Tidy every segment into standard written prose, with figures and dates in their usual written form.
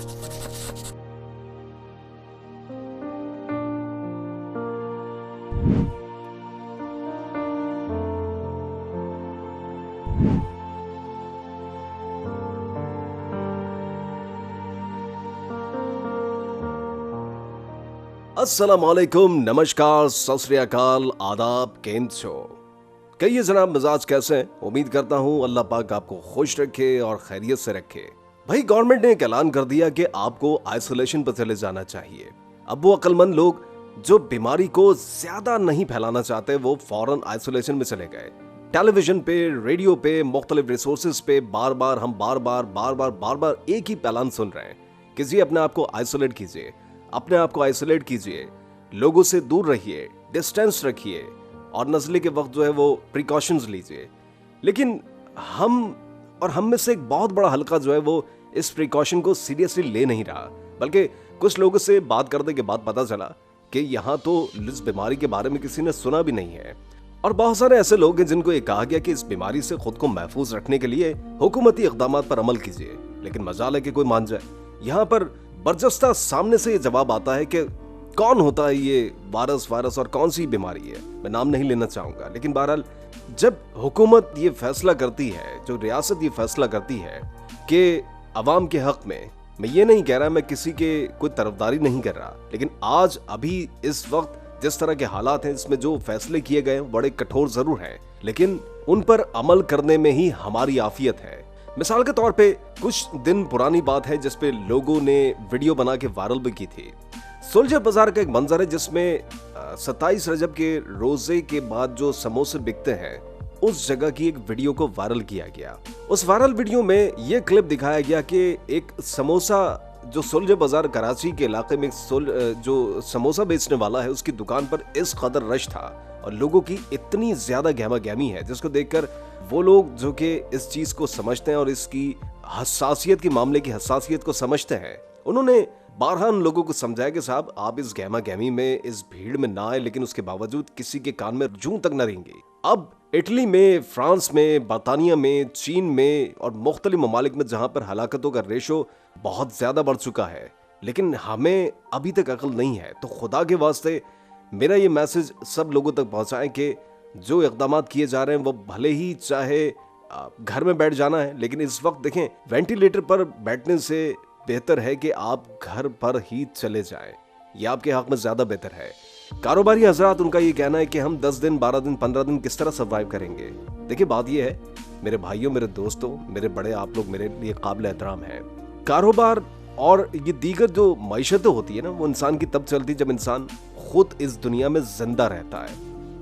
अस्सलामुअलैकुम, नमस्कार, सत श्री अकाल, आदाब, केम छो। कहिए जनाब, मिजाज कैसे हैं? उम्मीद करता हूँ अल्लाह पाक आपको खुश रखे और खैरियत से रखे। भाई, गवर्नमेंट ने एक ऐलान कर दिया कि आपको आइसोलेशन पर चले जाना चाहिए। अब वो अक्लमंद लोग जो बीमारी को ज्यादा नहीं फैलाना चाहते वो फौरन आइसोलेशन में चले गए। टेलीविजन पे, रेडियो पे, मुख्तलिफ रिसोर्सेज पे बार बार एक ही ऐलान सुन रहे हैं कि जी अपने आप को आइसोलेट कीजिए, अपने आप को आइसोलेट कीजिए, लोगों से दूर रहिए, डिस्टेंस रखिए और नज़ले के वक्त जो है वो प्रिकॉशंस लीजिए। लेकिन हम में से एक बहुत बड़ा हल्का जो है वो इस प्रिकॉशन को सीरियसली ले नहीं रहा, बल्कि कुछ लोगों से बात करने के बाद पता चला कि यहाँ तो इस बीमारी के बारे में किसी ने सुना भी नहीं है। और बहुत सारे ऐसे लोग हैं जिनको ये कहा गया कि इस बीमारी से खुद को महफूज रखने के लिए हुकूमती इक़दाम पर अमल कीजिए, लेकिन मजाल है कि कोई मान जाए। यहाँ पर बरजस्ता सामने से ये जवाब आता है कि कौन होता है ये वायरस और कौन सी बीमारी है। मैं नाम नहीं लेना चाहूंगा, लेकिन बहरहाल जब हुकूमत ये फैसला करती है, जो रियासत ये फैसला करती है कि अवाम के हक में, मैं ये नहीं कह रहा, मैं किसी के कोई तरफदारी नहीं कर रहा, लेकिन आज अभी इस वक्त जिस तरह के हालात हैं, इसमें जो फैसले किए गए बड़े कठोर जरूर हैं, लेकिन उन पर अमल करने में ही हमारी आफियत है। मिसाल के तौर पे कुछ दिन पुरानी बात है जिसपे लोगों ने वीडियो बना के वायरल भी की थी। सोल्जर बाजार का एक मंजर है जिसमें 27 रजब के रोजे के बाद जो समोसे बिकते हैं उस जगह की एक वीडियो को वायरल किया गया। उस वायरल वीडियो में यह क्लिप दिखाया गया कि एक समोसा जो सोल्जर बाजार कराची के इलाके में जो समोसा बेचने वाला है उसकी दुकान पर इस कदर रश था और लोगों की इतनी ज्यादा गहमा गहमी है जिसको देखकर वो लोग जो कि इस चीज को समझते हैं और इसकी हसासियत के मामले की हसासियत को समझते हैं, उन्होंने बारहा उन लोगों को समझाया कि साहब आप इस गहमा गहमी में, इस भीड़ में ना आए, लेकिन उसके बावजूद किसी के कान में जूं तक न रेंगे। अब इटली में, फ्रांस में, बरतानिया में, चीन में और मुख्तलिफ ममालिक में जहां पर हलाकतों का रेशो बहुत ज्यादा बढ़ चुका है, लेकिन हमें अभी तक अकल नहीं है। तो खुदा के वास्ते मेरा ये मैसेज सब लोगों तक पहुंचाएं कि जो इक़दाम किए जा रहे हैं वो भले ही चाहे घर में बैठ जाना है, लेकिन इस वक्त देखें वेंटिलेटर पर बैठने से बेहतर है कि आप घर पर ही चले जाएं। यह आपके हक में ज्यादा बेहतर है। कारोबारी हजरात, उनका ये कहना है कि हम 10 दिन, 12 दिन, 15 दिन किस तरह सर्वाइव करेंगे। देखिए, बात यह है मेरे भाइयों, मेरे दोस्तों, मेरे बड़े, आप लोग मेरे लिए काबिल एहतराम है। कारोबार और ये दीगर जो मईशतें होती है ना, वो इंसान की तब चलती जब इंसान खुद इस दुनिया में जिंदा रहता है,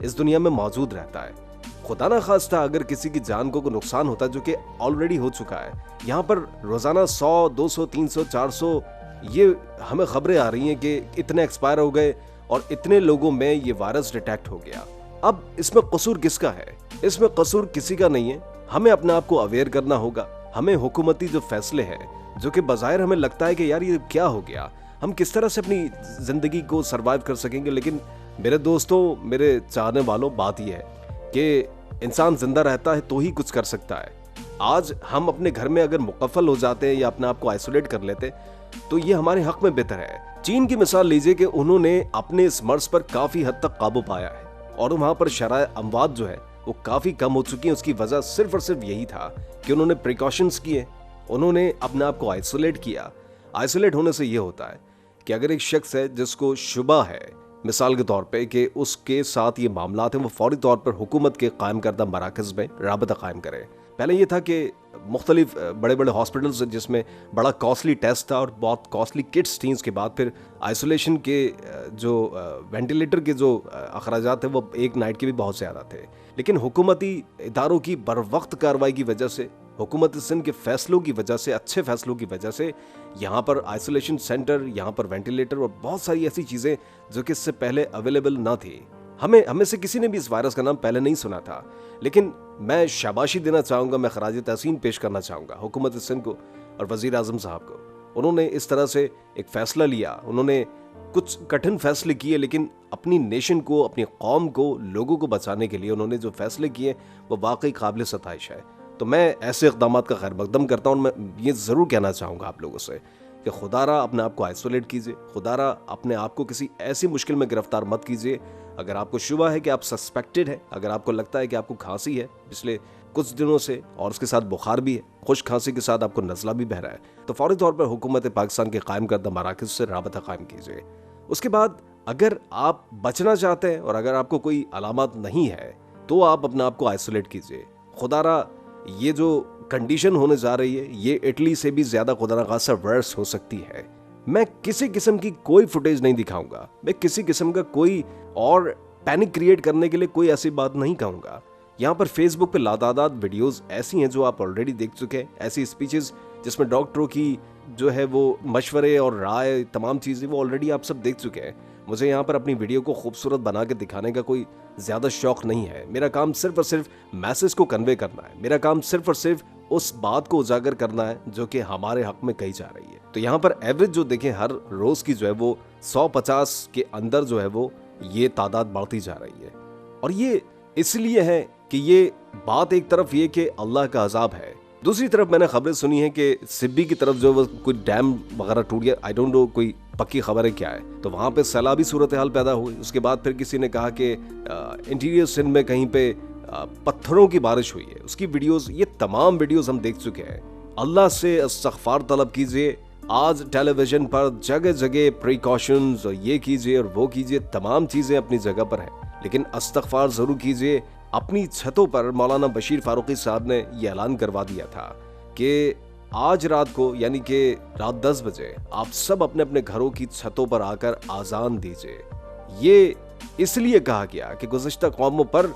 इस दुनिया में मौजूद रहता है। खुदा ना खास्ता अगर किसी की जान को कोई नुकसान होता है, जो कि ऑलरेडी हो चुका है, यहाँ पर रोजाना 100, 200, 300, 400 ये हमें खबरें आ रही हैं कि इतने एक्सपायर हो गए और इतने लोगों में ये वायरस डिटेक्ट हो गया। अब इसमें कसूर किसका है? इसमें कसूर किसी का नहीं है। हमें अपने आप को अवेयर करना होगा। हमें हुकूमती जो फैसले हैं, जो कि बज़ाहिर हमें लगता है कि यार ये क्या हो गया, हम किस तरह से अपनी जिंदगी को सर्वाइव कर सकेंगे, लेकिन मेरे दोस्तों, मेरे चाहने वालों, बात यह है कि इंसान जिंदा रहता है तो ही कुछ कर सकता है। आज हम अपने घर में अगर मुकफ़ल हो जाते हैं या अपने आप को आइसोलेट कर लेते तो ये हमारे हक में बेहतर है। चीन की मिसाल लीजिए कि उन्होंने अपने इस मर्ज पर काफी हद तक काबू पाया है और वहां पर शरह अमवात जो है वो काफी कम हो चुकी है। उसकी वजह सिर्फ और सिर्फ यही था कि उन्होंने प्रिकॉशंस किए, उन्होंने अपने आप को आइसोलेट किया। आइसोलेट होने से ये होता है कि अगर एक शख्स है जिसको शुबा है, मिसाल के तौर पे, कि उसके साथ ये मामलात हैं, वो फौरी तौर पर हुकूमत के कायम करदा मराकज़ में राबता कायम करे। पहले ये था कि मुख्तलिफ बड़े बड़े हॉस्पिटल्स जिसमें बड़ा कॉस्टली टेस्ट था और बहुत कॉस्टली किट्स थी। उसके बाद फिर आइसोलेशन के जो वेंटिलेटर के जो अखराजात थे वो एक नाइट के भी बहुत ज़्यादा थे। लेकिन हुकूमती इदारों की बर वक्त कार्रवाई की वजह से, हुकूमत सिंध के फैसलों की वजह से, अच्छे फैसलों की वजह से यहाँ पर आइसोलेशन सेंटर, यहाँ पर वेंटिलेटर और बहुत सारी ऐसी चीज़ें जो कि इससे पहले अवेलेबल ना थी। हमें से किसी ने भी इस वायरस का नाम पहले नहीं सुना था, लेकिन मैं शाबाशी देना चाहूँगा, मैं खराज तहसीन पेश करना चाहूँगा हुकूमत सिंध को और वज़ीर आज़म साहब को। उन्होंने इस तरह से एक फ़ैसला लिया, उन्होंने कुछ कठिन फैसले किए, लेकिन अपनी नेशन को, अपनी कौम को, लोगों को बचाने के लिए उन्होंने जो फैसले किए वो वाकई काबिल सताइश है। तो मैं ऐसे इक़दामात का खैर मकदम करता हूँ। मैं ये ज़रूर कहना चाहूँगा आप लोगों से कि खुदारा अपने आप को आइसोलेट कीजिए, खुदारा अपने आप को किसी ऐसी मुश्किल में गिरफ्तार मत कीजिए। अगर आपको शुबा है कि आप सस्पेक्टेड है, अगर आपको लगता है कि आपको खांसी है पिछले कुछ दिनों से और उसके साथ बुखार भी है, खुश खांसी के साथ आपको नज़ला भी बह रहा है, तो फौरी तौर पर हुकूमत पाकिस्तान के कायम करदा मराकज़ से राबता कायम कीजिए। उसके बाद अगर आप बचना चाहते हैं और अगर आपको कोई अलामत नहीं है तो आप अपने आप को आइसोलेट कीजिए। खुदारा ये जो कंडीशन होने जा रही है ये इटली से भी ज्यादा खुदा खासा वर्स हो सकती है। मैं किसी किस्म की कोई फुटेज नहीं दिखाऊंगा, मैं किसी किस्म का कोई और पैनिक क्रिएट करने के लिए कोई ऐसी बात नहीं कहूंगा। यहाँ पर फेसबुक पे लातादाद वीडियोस ऐसी हैं जो आप ऑलरेडी देख चुके हैं, ऐसी स्पीचेस जिसमें डॉक्टरों की जो है वो मशवरे और राय तमाम चीज़ें वो ऑलरेडी आप सब देख चुके हैं। मुझे यहाँ पर अपनी वीडियो को खूबसूरत बना के दिखाने का कोई ज़्यादा शौक नहीं है। मेरा काम सिर्फ और सिर्फ मैसेज को कन्वे करना है, मेरा काम सिर्फ और सिर्फ उस बात को उजागर करना है जो कि हमारे हक में कही जा रही है। तो यहाँ पर एवरेज जो देखें हर रोज़ की जो है वो 150 के अंदर जो है वो ये तादाद बढ़ती जा रही है। और ये इसलिए है कि ये बात एक तरफ ये कि अल्लाह का अजाब है, दूसरी तरफ मैंने खबरें सुनी है कि सिब्बी की तरफ जो वो कोई डैम वगैरह टूट गया, आई डोंट नो कोई पक्की खबर है क्या है, तो वहाँ पे सैलाबी सूरत हाल पैदा हुई। उसके बाद फिर किसी ने कहा कि इंटीरियर सिंध में कहीं पे पत्थरों की बारिश हुई है, उसकी वीडियोस, ये तमाम वीडियोस हम देख चुके हैं। अल्लाह से इस्तग़फ़ार तलब कीजिए। आज टेलीविजन पर जगह जगह प्रिकॉशंस और ये कीजिए और वो कीजिए, तमाम चीज़ें अपनी जगह पर हैं, लेकिन इस्तग़फ़ार ज़रूर कीजिए। अपनी छतों पर मौलाना बशीर फारूकी साहब ने ये ऐलान करवा दिया था कि आज रात को यानी कि रात 10 बजे आप सब अपने अपने घरों की छतों पर आकर आज़ान दीजिए। ये इसलिए कहा गया कि गुज़िश्ता कौमों पर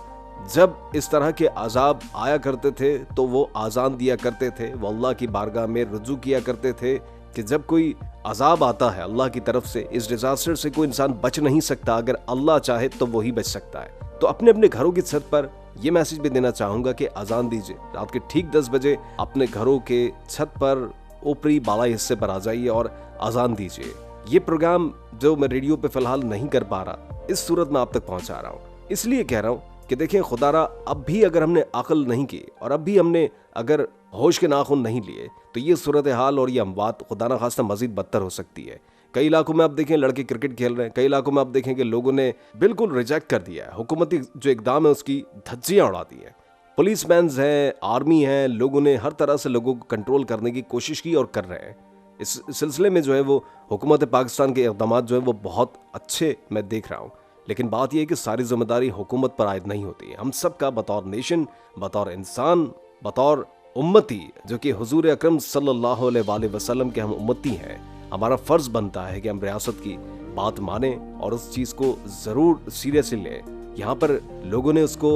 जब इस तरह के अजाब आया करते थे तो वो आज़ान दिया करते थे, वो अल्लाह की बारगाह में रुजू किया करते थे कि जब कोई अजाब आता है अल्लाह की तरफ से, इस डिजास्टर से कोई इंसान बच नहीं सकता, अगर अल्लाह चाहे तो वही बच सकता है। तो अपने अपने घरों की छत पर यह मैसेज भी देना चाहूंगा कि अजान दीजिए, रात के ठीक 10 बजे अपने घरों के छत पर ऊपरी बालाई हिस्से पर आ जाइए और अजान दीजिए। ये प्रोग्राम जो मैं रेडियो पे फिलहाल नहीं कर पा रहा, इस सूरत में आप तक पहुंचा रहा हूँ, इसलिए कह रहा हूँ कि देखें खुदारा अब भी अगर हमने अक्ल नहीं की और अब भी हमने अगर होश के नाखून नहीं लिए तो ये सूरत हाल और ये अमवात खुदा न खास्ता मजीद बदतर हो सकती है। कई इलाकों में आप देखें लड़के क्रिकेट खेल रहे हैं, कई इलाकों में आप देखें कि लोगों ने बिल्कुल रिजेक्ट कर दिया है, हुकूमती जो इकदाम है उसकी धज्जियां उड़ा दी हैं। पुलिसमैन हैं, आर्मी है, लोगों ने हर तरह से लोगों को कंट्रोल करने की कोशिश की और कर रहे हैं। इस सिलसिले में जो है वो हुकूमत पाकिस्तान के इक़दामात जो है वो बहुत अच्छे मैं देख रहा हूँ, लेकिन बात यह है कि सारी जिम्मेदारी हुकूमत पर आयद नहीं होती है। हम सब का बतौर नेशन, बतौर इंसान, बतौर उम्मती जो कि हुजूर अकरम सल्लल्लाहु अलैहि वसल्लम के हम उम्मती हैं, हमारा फ़र्ज़ बनता है कि हम रियासत की बात माने और उस चीज़ को ज़रूर सीरियसली लें। यहाँ पर लोगों ने उसको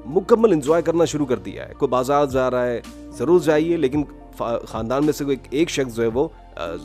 मुकम्मल इंजॉय करना शुरू कर दिया है। कोई बाजार जा रहा है, ज़रूर जाइए, लेकिन ख़ानदान में से कोई एक शख्स जो है वो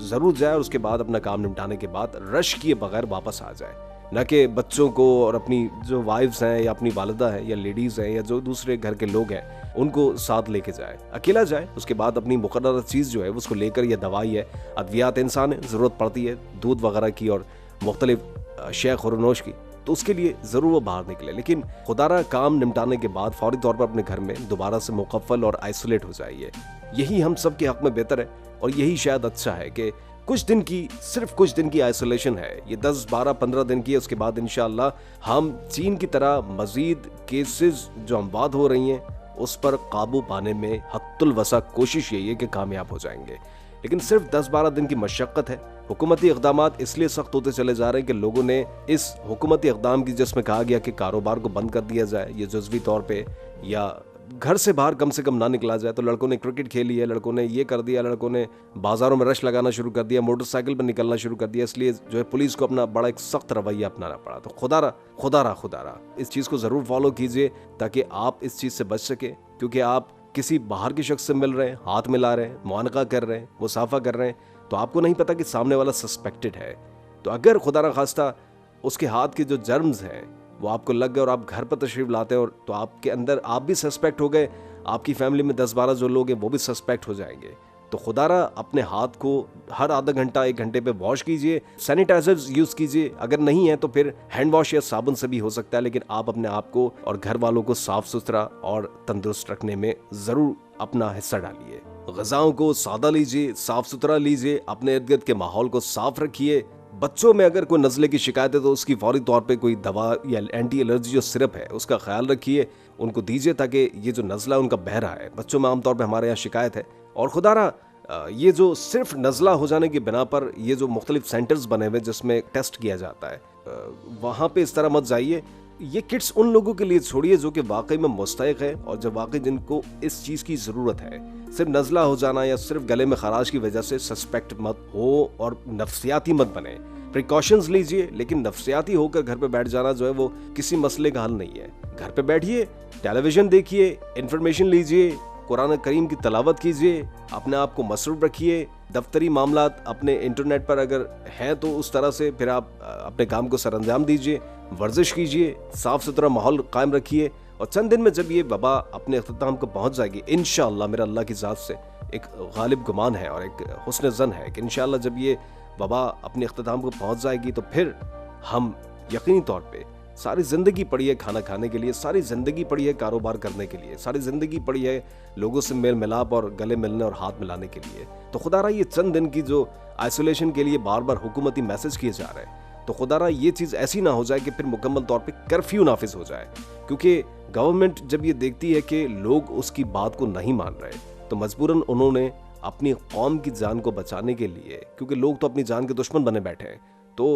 ज़रूर जाए और उसके बाद अपना काम निपटाने के बाद रश किए बगैर वापस आ जाए, न कि बच्चों को और अपनी जो वाइफ्स हैं या अपनी वालिदा है या लेडीज़ हैं या जो दूसरे घर के लोग हैं उनको साथ लेके जाए, अकेला जाए। उसके बाद अपनी मुकर्रर चीज़ जो है उसको लेकर, या दवाई है, अद्वियात इंसान है, ज़रूरत पड़ती है दूध वगैरह की और मुख्तलिफ शय खुरनोश की, तो उसके लिए ज़रूर वो बाहर निकले, लेकिन खुदारा काम निपटाने के बाद फौरी तौर पर अपने घर में दोबारा से मुकफ़ल और आइसोलेट हो जाइए। यही हम सब के हक़ में बेहतर है और यही शायद अच्छा है कि कुछ दिन की, सिर्फ कुछ दिन की आइसोलेशन है, ये 10, 12, 15 दिन की है। उसके बाद इंशाअल्लाह हम चीन की तरह मज़ीद केसेस जो अमवात हो रही हैं उस पर काबू पाने में हत्तुल वसा कोशिश यही है कि कामयाब हो जाएंगे, लेकिन सिर्फ 10-12 दिन की मशक्क़त है। हुकूमती इक़दामात इसलिए सख्त होते चले जा रहे हैं कि लोगों ने इस हुकूमती इक़दाम की, जिसमें कहा गया कि कारोबार को बंद कर दिया जाए, ये जुज़वी तौर पे, या घर से बाहर कम से कम ना निकला जाए, तो लड़कों ने क्रिकेट खेली है, लड़कों ने ये कर दिया, लड़कों ने बाज़ारों में रश लगाना शुरू कर दिया, मोटरसाइकिल पर निकलना शुरू कर दिया, इसलिए जो है पुलिस को अपना बड़ा एक सख्त रवैया अपनाना पड़ा। तो खुदारा इस चीज़ को ज़रूर फॉलो कीजिए ताकि आप इस चीज़ से बच सके, क्योंकि आप किसी बाहर के शख्स से मिल रहे हैं, हाथ मिला रहे हैं, मुआनका कर रहे हैं, मुसाफा कर रहे हैं, तो आपको नहीं पता कि सामने वाला सस्पेक्टेड है। तो अगर खुदा न खास्ता उसके हाथ के जो जर्म्स हैं वो आपको लग गए और आप घर पर तशरीफ़ लाते हैं, और तो आपके अंदर आप भी सस्पेक्ट हो गए, आपकी फैमिली में 10-12 जो लोग हैं वो भी सस्पेक्ट हो जाएंगे। तो खुदारा अपने हाथ को हर आधा घंटा 1 घंटे पे वॉश कीजिए, सैनिटाइजर्स यूज़ कीजिए, अगर नहीं है तो फिर हैंड वॉश या साबुन से भी हो सकता है, लेकिन आप अपने आप को और घर वालों को साफ़ सुथरा और तंदुरुस्त रखने में ज़रूर अपना हिस्सा डालिए। ग़िज़ाओं को सादा लीजिए, साफ सुथरा लीजिए, अपने इर्द गिर्द के माहौल को साफ रखिए। बच्चों में अगर कोई नज़ले की शिकायत है तो उसकी फौरी तौर पे कोई दवा या एंटी एलर्जी जो सिरप है उसका ख्याल रखिए, उनको दीजिए, ताकि ये जो नज़ला है उनका बह रहा है। बच्चों में आमतौर पे हमारे यहाँ शिकायत है। और खुदारा ये जो सिर्फ नज़ला हो जाने की बिना पर ये जो मुख्तलिफ सेंटर्स बने हुए जिसमें टेस्ट किया जाता है, वहाँ पे इस तरह मत जाइए। ये किट्स उन लोगों के लिए छोड़िए जो कि वाकई में मुस्तहिक है और जो वाकई जिनको इस चीज़ की ज़रूरत है। सिर्फ नज़ला हो जाना या सिर्फ गले में खराश की वजह से सस्पेक्ट मत हो और नफ्सियाती मत बने। प्रिकॉशंस लीजिए, लेकिन नफ्सियाती होकर घर पे बैठ जाना जो है वो किसी मसले का हल नहीं है। घर पे बैठिए, टेलीविज़न देखिए, इंफॉर्मेशन लीजिए, कुरान करीम की तलावत कीजिए, अपने आप को मसरूफ़ रखिए। दफ्तरी मामलात अपने इंटरनेट पर अगर हैं तो उस तरह से फिर आप अपने काम को सरअंजाम दीजिए। वर्जिश कीजिए, साफ़ सुथरा माहौल कायम रखिए। और चंद दिन में जब ये वबा अपने अख्ताम को पहुँच जाएगी, इंशाअल्लाह, मेरा अल्लाह की ज़ात से एक गालिब गुमान है और एक हुस्न ज़न है कि इंशाअल्लाह जब ये वबा अपने अख्ताम को पहुँच जाएगी तो फिर हम यकीनी तौर पर सारी ज़िंदगी पड़ी है खाना खाने के लिए, सारी ज़िंदगी पड़ी है कारोबार करने के लिए, सारी ज़िंदगी पड़ी है लोगों से मेल मिलाप और गले मिलने और हाथ मिलाने के लिए। तो खुदारा ये चंद दिन की जो आइसोलेशन के लिए बार बार हुकूमती मैसेज किए जा रहे हैं, तो खुदारा ये चीज़ ऐसी ना हो जाए कि फिर मुकम्मल तौर पे कर्फ्यू नाफिज हो जाए। क्योंकि गवर्नमेंट जब ये देखती है कि लोग उसकी बात को नहीं मान रहे तो मजबूरन उन्होंने अपनी कौम की जान को बचाने के लिए, क्योंकि लोग तो अपनी जान के दुश्मन बने बैठे हैं, तो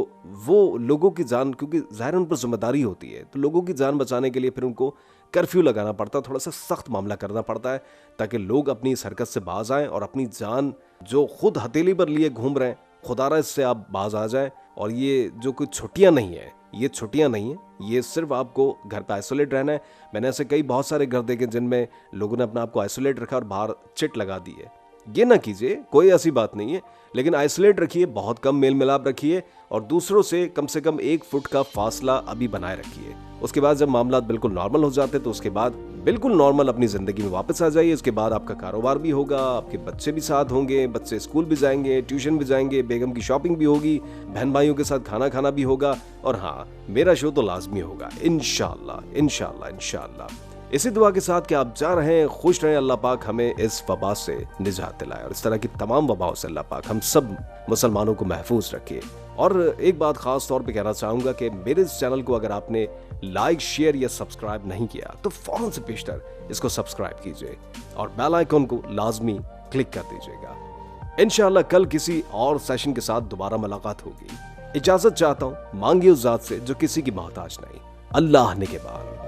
वो लोगों की जान, क्योंकि ज़ाहिर उन पर जिम्मेदारी होती है, तो लोगों की जान बचाने के लिए फिर उनको कर्फ्यू लगाना पड़ता है, थोड़ा सा सख्त मामला करना पड़ता है ताकि लोग अपनी इस हरकत से बाज आएँ और अपनी जान जो खुद हथेली पर लिए घूम रहे हैं, खुदारा इससे आप बाज आ जाएं। और ये जो कोई छुट्टियां नहीं है, ये छुट्टियां नहीं है, ये सिर्फ आपको घर पे आइसोलेट रहना है। मैंने ऐसे कई बहुत सारे घर देखे जिनमें लोगों ने अपने आप को आइसोलेट रखा और बाहर चिट लगा दी है। ये ना कीजिए, कोई ऐसी बात नहीं है, लेकिन आइसोलेट रखिए, बहुत कम मेल मिलाप रखिए और दूसरों से कम 1 फुट का फासला अभी बनाए रखिए। उसके बाद जब मामला बिल्कुल नॉर्मल हो जाते तो उसके बाद बिल्कुल नॉर्मल अपनी ज़िंदगी में वापस आ जाइए। उसके बाद आपका कारोबार भी होगा, आपके बच्चे भी साथ होंगे, बच्चे स्कूल भी जाएंगे, ट्यूशन भी जाएंगे, बेगम की शॉपिंग भी होगी, बहन भाइयों के साथ खाना खाना भी होगा और हाँ, मेरा शो तो लाजमी होगा इंशाअल्लाह इंशाअल्लाह इंशाअल्लाह। इसी दुआ के साथ कि आप जा रहे हैं, खुश रहें, अल्लाह पाक हमें इस वबा से निजात दिलाए और इस तरह की तमाम वबाओं से अल्लाह पाक हम सब मुसलमानों को महफूज रखे। और एक बात ख़ास तौर पे कहना चाहूँगा कि मेरे इस चैनल को अगर आपने लाइक, शेयर या सब्सक्राइब नहीं किया तो फ़ौरन से पेशतर इसको सब्सक्राइब कीजिए और बेल आइकन को लाजमी क्लिक कर दीजिएगा। इंशाअल्लाह कल किसी और सेशन के साथ दोबारा मुलाकात होगी। इजाज़त चाहता हूँ, मांगिए उस ज़ात से जो किसी की मोहताज नहीं, अल्लाह ने के बाद।